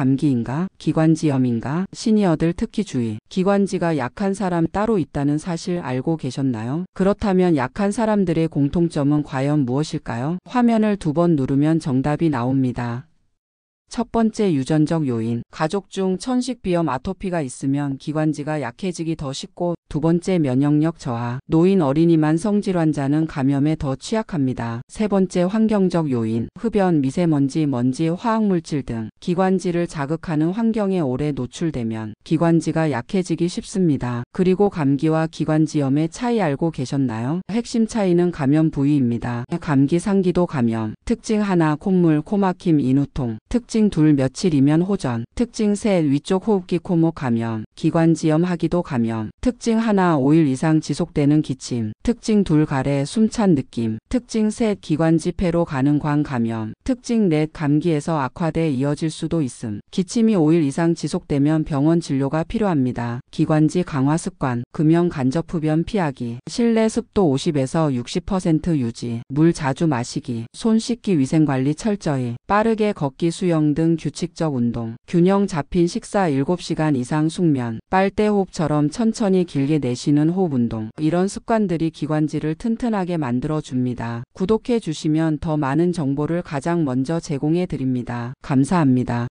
감기인가? 기관지염인가? 시니어들 특히 주의. 기관지가 약한 사람 따로 있다는 사실 알고 계셨나요? 그렇다면 약한 사람들의 공통점은 과연 무엇일까요? 화면을 2번 누르면 정답이 나옵니다. 첫 번째 유전적 요인. 가족 중 천식비염 아토피가 있으면 기관지가 약해지기 더 쉽고, 두 번째 면역력 저하. 노인 어린이만 성질환자는 감염에 더 취약합니다. 세 번째 환경적 요인. 흡연, 미세먼지, 먼지, 화학물질 등 기관지를 자극하는 환경에 오래 노출되면 기관지가 약해지기 쉽습니다. 그리고 감기와 기관지염의 차이 알고 계셨나요? 핵심 차이는 감염 부위입니다. 감기, 상기도 감염. 특징 하나, 콧물, 코막힘, 인후통. 특징 둘, 며칠이면 호전. 특징 셋, 위쪽 호흡기 코목 감염. 기관지염, 하기도 감염. 특징 하나, 5일 이상 지속되는 기침. 특징 둘, 가래, 숨찬 느낌. 특징 셋, 기관지 폐로 가는 광 감염. 특징 넷, 감기에서 악화돼 이어질 수도 있음. 기침이 5일 이상 지속되면 병원 진료가 필요합니다. 기관지 강화 습관. 금연, 간접 흡연 피하기. 실내 습도 50에서 60% 유지. 물 자주 마시기. 손 씻기, 위생관리 철저히. 빠르게 걷기, 수영 등 규칙적 운동. 균형 잡힌 식사, 7시간 이상 숙면. 빨대 호흡처럼 천천히 길게 내쉬는 호흡 운동. 이런 습관들이 기관지를 튼튼하게 만들어 줍니다. 구독해 주시면 더 많은 정보를 가장 먼저 제공해 드립니다. 감사합니다.